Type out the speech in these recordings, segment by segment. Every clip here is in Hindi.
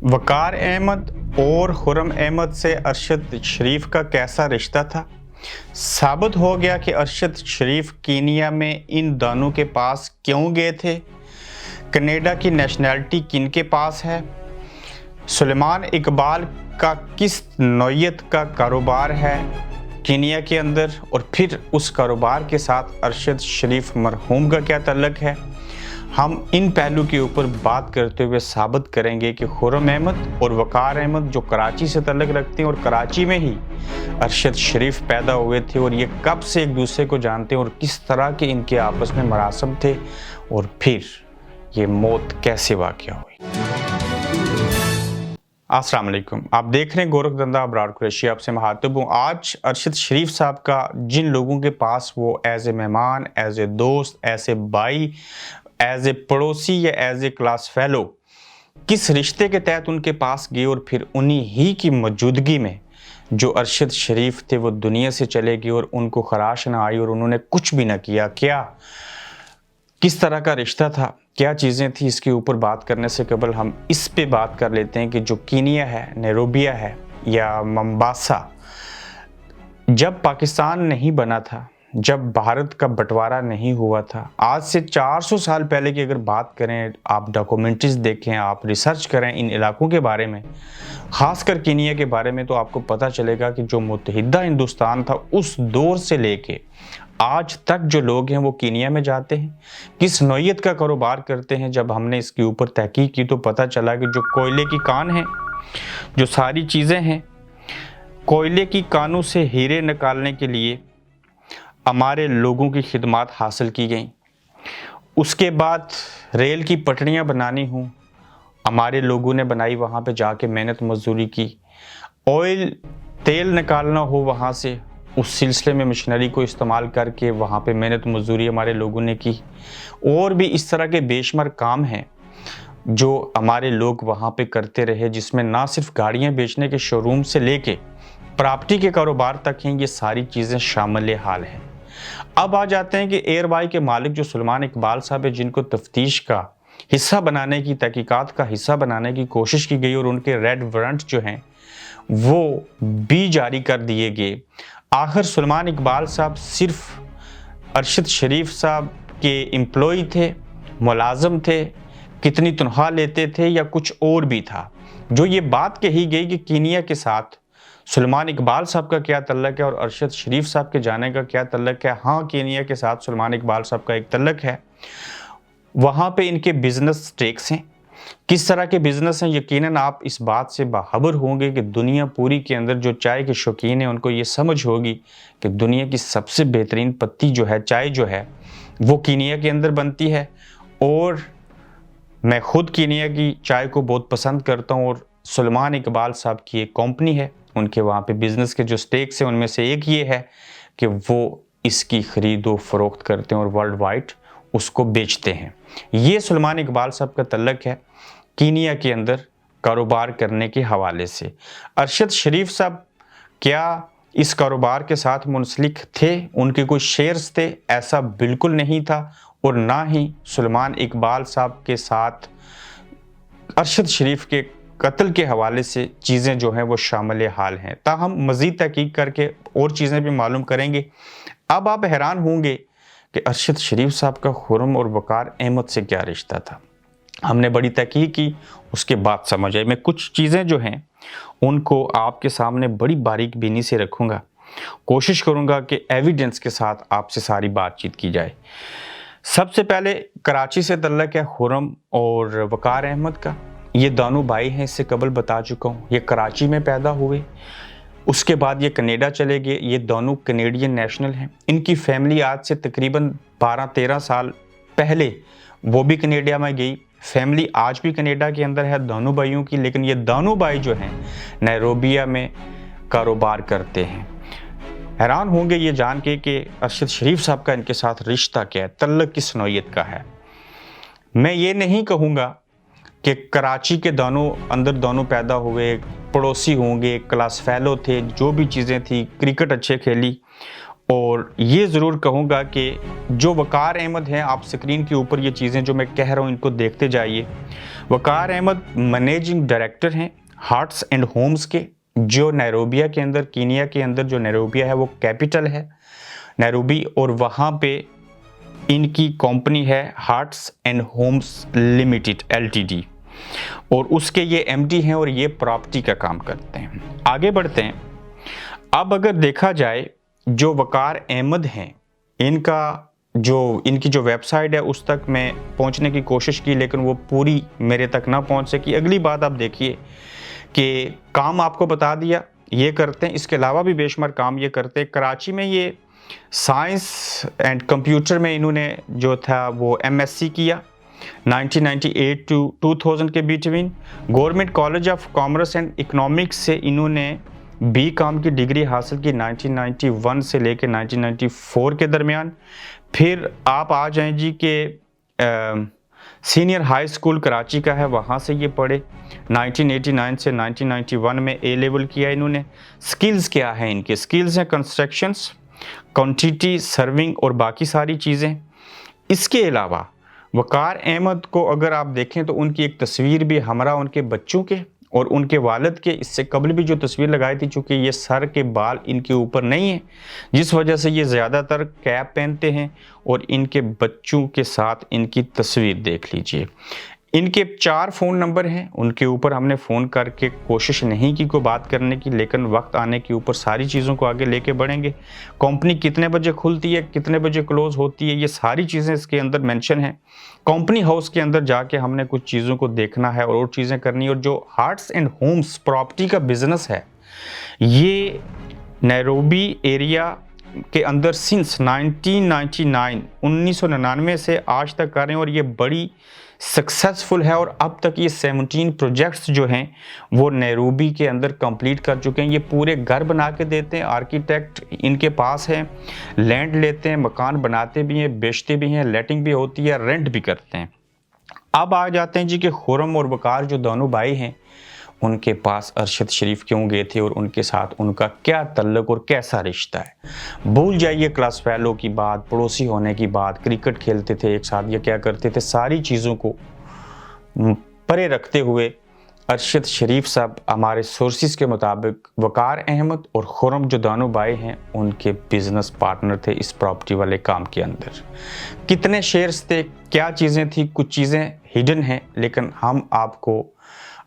वकार अहमद और खुर्रम अहमद से अरशद शरीफ का कैसा रिश्ता था? साबित हो गया कि अरशद शरीफ कीनिया में इन दोनों के पास क्यों गए थे। कनाडा की नेशनैलिटी किन के पास है। सुलेमान इकबाल का किस नौयत का कारोबार है कीनिया के अंदर, और फिर उस कारोबार के साथ अरशद शरीफ मरहूम का क्या तल्लक है। हम इन पहलू के ऊपर बात करते हुए साबित करेंगे कि खुर्रम अहमद और वकार अहमद जो कराची से तल्लक रखते हैं और कराची में ही अरशद शरीफ पैदा हुए थे, और ये कब से एक दूसरे को जानते हैं और किस तरह के इनके आपस में मरासम थे, और फिर ये मौत कैसे वाक़या हुई। अस्सलाम वालेकुम, आप देख रहे हैं गोरखधंधा अबरार कुरैशी, आपसे मुखातिब हूँ। आज अरशद शरीफ साहब का जिन लोगों के पास वो एज ए मेहमान, एज ए दोस्त, एज ए भाई, एज ए पड़ोसी या एज ए क्लास फेलो किस रिश्ते के तहत उनके पास गए, और फिर उन्हीं ही की मौजूदगी में जो अरशद शरीफ थे वो दुनिया से चले गए और उनको खराश ना आई और उन्होंने कुछ भी ना किया। क्या किस तरह का रिश्ता था, क्या चीज़ें थी, इसके ऊपर बात करने से कबल हम इस पे बात कर लेते हैं कि जो कीनिया है, नैरोबिया है या मंबासा, जब पाकिस्तान नहीं बना था, जब भारत का बंटवारा नहीं हुआ था, आज से 400 साल पहले की अगर बात करें, आप डॉक्यूमेंट्रीज देखें, आप रिसर्च करें इन इलाकों के बारे में, ख़ासकर कीनिया के बारे में, तो आपको पता चलेगा कि जो मुत्तहिदा हिंदुस्तान था उस दौर से लेके आज तक जो लोग हैं वो कीनिया में जाते हैं, किस नौयत का कारोबार करते हैं। जब हमने इसके ऊपर तहकीक की तो पता चला कि जो कोयले की कान है, जो सारी चीज़ें हैं, कोयले की कानों से हीरे निकालने के लिए हमारे लोगों की खिदमत हासिल की गई। उसके बाद रेल की पटरियां बनानी हों, हमारे लोगों ने बनाई, वहाँ पे जाके मेहनत मजदूरी की। ऑयल तेल निकालना हो वहाँ से, उस सिलसिले में मशीनरी को इस्तेमाल करके वहाँ पे मेहनत मजदूरी हमारे लोगों ने की। और भी इस तरह के बेशुमार काम हैं जो हमारे लोग वहाँ पे करते रहे, जिसमें ना सिर्फ गाड़ियाँ बेचने के शोरूम से लेके प्रॉपर्टी के कारोबार तक हैं, ये सारी चीज़ें शामिल हाल हैं। अब आ जाते हैं कि एयरवाई के मालिक जो सुलेमान इकबाल साहब है, जिनको तफ्तीश का हिस्सा बनाने की, तहकीकात का हिस्सा बनाने की कोशिश की गई और उनके रेड वारंट जो हैं वो भी जारी कर दिए गए। आखिर सुलेमान इकबाल साहब सिर्फ अरशद शरीफ साहब के एम्प्लॉय थे, मुलाजम थे, कितनी तनख्वाह लेते थे या कुछ और भी था। जो ये बात कही गई कि कीनिया के साथ सुलेमान इकबाल साहब का क्या तल्लक है और अरशद शरीफ साहब के जाने का क्या तल्लक है। हाँ, कीनिया के साथ सुलेमान इकबाल साहब का एक तल्लक है, वहाँ पे इनके बिजनेस स्टेक्स हैं। किस तरह के बिजनेस हैं, यकीनन आप इस बात से बाखबर होंगे कि दुनिया पूरी के अंदर जो चाय के शौकीन हैं उनको ये समझ होगी कि दुनिया की सबसे बेहतरीन पत्ती जो है, चाय जो है, वो कीनिया के अंदर बनती है। और मैं खुद कीनिया की चाय को बहुत पसंद करता हूँ, और सुलेमान इकबाल साहब की एक कंपनी है, उनके वहाँ पे बिज़नेस के जो स्टेक्स हैं उनमें से एक ये है कि वो इसकी ख़रीद व फ़रोख्त करते हैं और वर्ल्ड वाइड उसको बेचते हैं। ये सुलेमान इकबाल साहब का तल्लक है कीनिया के अंदर कारोबार करने के हवाले से। अरशद शरीफ साहब क्या इस कारोबार के साथ मुंसलिक थे, उनके कोई शेयर्स थे? ऐसा बिल्कुल नहीं था, और ना ही सुलेमान इकबाल साहब के साथ अरशद शरीफ के कत्ल के हवाले से चीज़ें जो हैं वो शामिल हाल हैं। ताहम मज़ीद तहकीक करके और चीज़ें भी मालूम करेंगे। अब आप हैरान होंगे कि अरशद शरीफ साहब का खुर्रम और वकार अहमद से क्या रिश्ता था। हमने बड़ी तहकीक की, उसके बाद समझ आई। मैं कुछ चीज़ें जो हैं उनको आपके सामने बड़ी बारीक बीनी से रखूँगा, कोशिश करूँगा कि एविडेंस के साथ आपसे सारी बातचीत की जाए। सबसे पहले कराची से तल्लक है खुर्रम और वकार अहमद का। ये दोनों भाई हैं, इससे कबल बता चुका हूँ। ये कराची में पैदा हुए, उसके बाद ये कनाडा चले गए। ये दोनों कनेडियन नेशनल हैं। इनकी फैमिली आज से तकरीबन 12-13 साल पहले वो भी कनाडा में गई। फैमिली आज भी कनाडा के अंदर है दोनों भाइयों की, लेकिन ये दोनों भाई जो हैं नैरोबिया में कारोबार करते हैं। हैरान होंगे ये जान के कि अरशद शरीफ साहब का इनके साथ रिश्ता क्या है, तल्लक किस नौयत का है। मैं ये नहीं कहूँगा कि कराची के दोनों पैदा हुए, पड़ोसी होंगे, क्लास फेलो थे, जो भी चीज़ें थी, क्रिकेट अच्छे खेली। और ये ज़रूर कहूँगा कि जो वकार अहमद हैं, आप स्क्रीन के ऊपर ये चीज़ें जो मैं कह रहा हूँ इनको देखते जाइए। वकार अहमद मैनेजिंग डायरेक्टर हैं हार्ट्स एंड होम्स के, जो नैरोबिया के अंदर, कीनिया के अंदर जो नैरोबिया है वो कैपिटल है नैरोबी, और वहाँ पे इनकी कंपनी है Hearts and Homes Limited LTD, और उसके ये एमडी हैं और ये प्रॉपर्टी का काम करते हैं। आगे बढ़ते हैं। अब अगर देखा जाए जो वकार अहमद हैं, इनकी जो वेबसाइट है उस तक मैं पहुंचने की कोशिश की, लेकिन वो पूरी मेरे तक ना पहुंच सकी। अगली बात आप देखिए कि काम आपको बता दिया ये करते हैं, इसके अलावा भी बेशुमार काम ये करते हैं। कराची में ये साइंस एंड कंप्यूटर में इन्होंने जो था वो एमएससी किया 1998 टू 2000 के between. Government college of commerce and economics से इन्होंने बीकॉम की डिग्री हासिल की 1991 से लेकर 1994 के दरमियान। फिर आप आ जाएं जी के सीनियर हाई स्कूल कराची का है, वहाँ से ये पढ़े। 1989 से 1991 में ए लेवल किया इन्होंने। स्किल्स क्या है इनके? स्किल्स हैं कंस्ट्रक्शंस, क्वांटिटी, सर्विंग और बाकी सारी चीज़ें। इसके अलावा वकार अहमद को अगर आप देखें तो उनकी एक तस्वीर भी हमरा उनके बच्चों के और उनके वालिद के इससे कबल भी जो तस्वीर लगाई थी, चूँकि ये सर के बाल इनके ऊपर नहीं है, जिस वजह से ये ज़्यादातर कैप पहनते हैं, और इनके बच्चों के साथ इनकी तस्वीर देख लीजिए। इनके 4 फ़ोन नंबर हैं, उनके ऊपर हमने फ़ोन करके कोशिश नहीं की कोई बात करने की, लेकिन वक्त आने के ऊपर सारी चीज़ों को आगे लेके बढ़ेंगे। कंपनी कितने बजे खुलती है, कितने बजे क्लोज़ होती है, ये सारी चीज़ें इसके अंदर मेंशन है। कंपनी हाउस के अंदर जाके हमने कुछ चीज़ों को देखना है और चीज़ें करनी है। और जो हार्ट्स एंड होम्स प्रॉपर्टी का बिज़नेस है, ये नैरोबी एरिया के अंदर सिंस 1999 से आज तक कर रहे हैं, और ये बड़ी सक्सेसफुल है। और अब तक ये 17 प्रोजेक्ट्स जो हैं वो नैरोबी के अंदर कंप्लीट कर चुके हैं। ये पूरे घर बना के देते हैं, आर्किटेक्ट इनके पास है, लैंड लेते हैं, मकान बनाते भी हैं, बेचते भी हैं, लेटिंग भी होती है, रेंट भी करते हैं। अब आ जाते हैं जी कि खुर्रम और वकार जो दोनों भाई हैं, उनके पास अरशद शरीफ क्यों गए थे और उनके साथ उनका क्या तल्लुक और कैसा रिश्ता है। भूल जाइए क्लास फेलो की बात, पड़ोसी होने की बात, क्रिकेट खेलते थे एक साथ या क्या करते थे, सारी चीज़ों को परे रखते हुए अरशद शरीफ साहब हमारे सोर्सेज के मुताबिक वकार अहमद और खुर्रम जो दोनों भाई हैं उनके बिजनेस पार्टनर थे इस प्रॉपर्टी वाले काम के अंदर। कितने शेयर्स थे, क्या चीज़ें थी, कुछ चीज़ें हिडन हैं, लेकिन हम आपको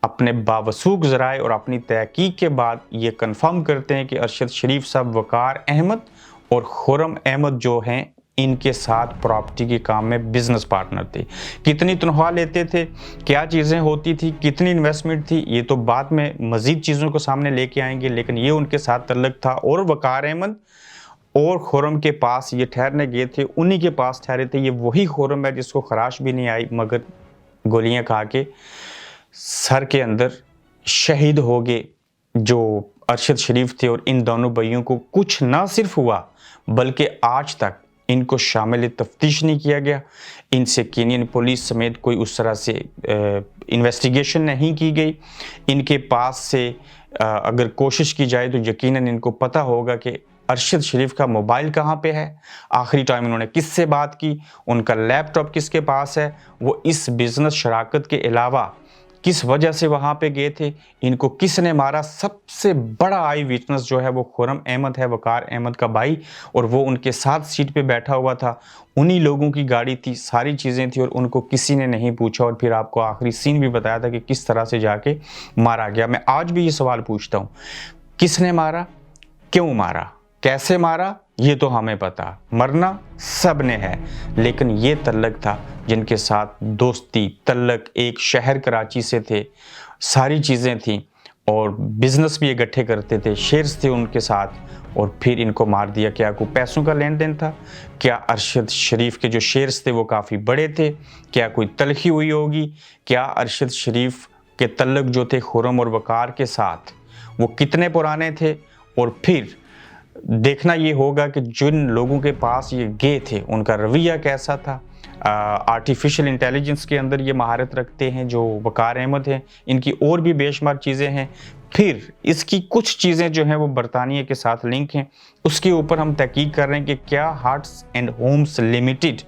अपने बावसूख ज़राए और अपनी तहकीक के बाद ये कंफर्म करते हैं कि अरशद शरीफ साहब वकार अहमद और खुर्रम अहमद जो हैं इनके साथ प्रॉपर्टी के काम में बिजनेस पार्टनर थे। कितनी तनख्वाह लेते थे, क्या चीज़ें होती थी, कितनी इन्वेस्टमेंट थी, ये तो बाद में मज़ीद चीज़ों को सामने लेके आएंगे, लेकिन ये उनके साथ तल्लुक था। और वकार अहमद और खुर्रम के पास ये ठहरने गए थे, उन्हीं के पास ठहरे थे। ये वही खुर्रम है जिसको खराश भी नहीं आई मगर गोलियाँ खा के सर के अंदर शहीद हो गए, जो अरशद शरीफ थे। और इन दोनों भाइयों को कुछ ना सिर्फ हुआ बल्कि आज तक इनको शामिल तफ्तीश नहीं किया गया, इनसे कीनियन पुलिस समेत कोई उस तरह से इन्वेस्टिगेशन नहीं की गई। इनके पास से अगर कोशिश की जाए तो यकीनन इनको पता होगा कि अरशद शरीफ का मोबाइल कहाँ पे है, आखिरी टाइम उन्होंने किससे बात की, उनका लैपटॉप किसके पास है, वो इस बिज़नेस शराकत के अलावा किस वजह से वहाँ पे गए थे, इनको किसने मारा। सबसे बड़ा आई विटनेस जो है वो खुर्रम अहमद है, वकार अहमद का भाई, और वो उनके साथ सीट पे बैठा हुआ था, उन्हीं लोगों की गाड़ी थी, सारी चीज़ें थी, और उनको किसी ने नहीं पूछा। और फिर आपको आखिरी सीन भी बताया था कि किस तरह से जाके मारा गया। मैं आज भी ये सवाल पूछता हूँ, किसने मारा, क्यों मारा, कैसे मारा, ये तो हमें पता, मरना सब ने है, लेकिन ये तल्लुक था जिनके साथ दोस्ती तल्लुक एक शहर कराची से थे, सारी चीज़ें थीं, और बिज़नेस भी इकट्ठे करते थे, शेयर्स थे उनके साथ, और फिर इनको मार दिया। क्या कोई पैसों का लेन देन था, क्या अरशद शरीफ के जो शेयर्स थे वो काफ़ी बड़े थे, क्या कोई तलखी हुई होगी, क्या अरशद शरीफ के तल्लुक जो थे खुर्रम और वकार के साथ वो कितने पुराने थे। और फिर देखना ये होगा कि जिन लोगों के पास ये गए थे उनका रवैया कैसा था। आर्टिफिशियल इंटेलिजेंस के अंदर ये महारत रखते हैं जो वकार अहमद हैं, इनकी और भी बेशुमार चीज़ें हैं। फिर इसकी कुछ चीज़ें जो हैं वो बरतानिया के साथ लिंक हैं, उसके ऊपर हम तहकीक कर रहे हैं कि क्या हार्ट्स एंड होम्स लिमिटेड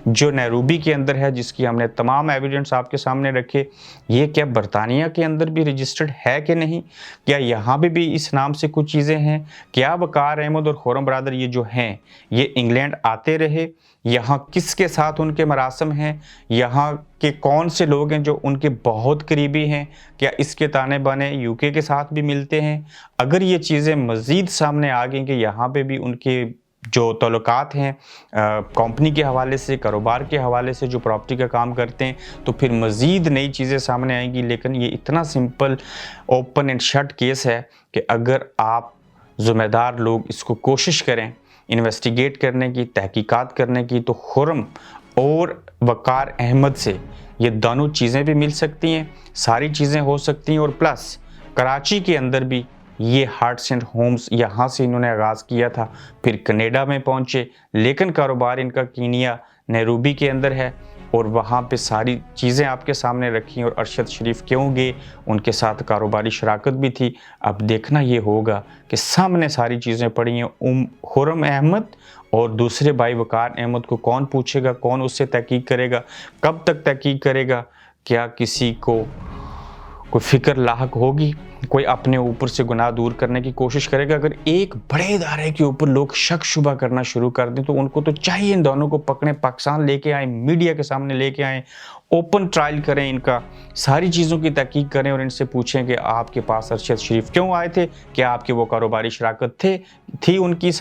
जो नैरोबी के अंदर है, जिसकी हमने तमाम एविडेंस आपके सामने रखे, ये क्या बरतानिया के अंदर भी रजिस्टर्ड है कि नहीं, क्या यहाँ पे भी इस नाम से कुछ चीज़ें हैं, क्या वकार अहमद और खुर्रम बरदर ये जो हैं ये इंग्लैंड आते रहे, यहाँ किसके साथ उनके मरासम हैं, यहाँ के कौन से लोग हैं जो उनके बहुत करीबी हैं, क्या इसके ताने बाने यूके के साथ भी मिलते हैं। अगर ये चीज़ें मज़ीद सामने आ गई कि यहाँ पे भी उनके जो ताल्लुकात हैं कंपनी के हवाले से, कारोबार के हवाले से, जो प्रॉपर्टी का काम करते हैं, तो फिर मज़ीद नई चीज़ें सामने आएंगी। लेकिन ये इतना simple open and shut case है कि अगर आप ज़िम्मेदार लोग इसको कोशिश करें इन्वेस्टिगेट करने की, तहकीकात करने की, तो खुर्रम और वकार अहमद से ये दोनों चीज़ें भी मिल सकती हैं, सारी चीज़ें हो सकती हैं। और प्लस कराची के अंदर भी ये हार्ट्स एंड होम्स यहाँ से इन्होंने आगाज़ किया था, फिर कनाडा में पहुँचे, लेकिन कारोबार इनका कीनिया नैरोबी के अंदर है और वहाँ पे सारी चीज़ें आपके सामने रखी। और अरशद शरीफ क्यों गए, उनके साथ कारोबारी शराकत भी थी। अब देखना ये होगा कि सामने सारी चीज़ें पड़ी हैं, खुर्रम अहमद और दूसरे भाई वकार अहमद को कौन पूछेगा, कौन उससे तहकीक करेगा, कब तक तहकीक करेगा, क्या किसी को कोई फ़िक्र लाहक होगी, कोई अपने ऊपर से गुनाह दूर करने की कोशिश करेगा। अगर एक बड़े इदारे के ऊपर लोग शक शुबा करना शुरू कर दें तो उनको तो चाहिए इन दोनों को पकड़ें, पाकिस्तान लेके आएँ, मीडिया के सामने लेके आएँ, ओपन ट्रायल करें, इनका सारी चीज़ों की तहकीक करें और इनसे पूछें कि आपके पास अरशद शरीफ क्यों आए थे, क्या आपके वो कारोबारी शराकत थी उनके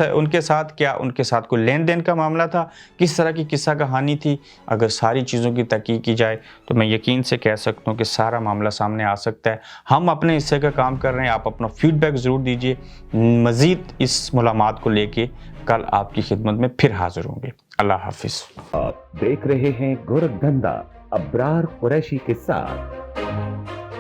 साथ, क्या उनके साथ कोई लेन देन का मामला था, किस तरह की किस्सा कहानी थी। अगर सारी चीज़ों की तहकीक की जाए तो मैं यकीन से कह सकता हूँ कि सारा मामला सामने आ सकता है। हम अपने हिस्से का काम कर रहे हैं, आप अपना फीडबैक ज़रूर दीजिए। मज़ीद इस मुलाकात को लेके कल आपकी खिदमत में फिर हाजिर होंगे। अल्लाह हाफिज़। आप देख रहे हैं गोरखधंधा अब्रार कुरैशी के साथ।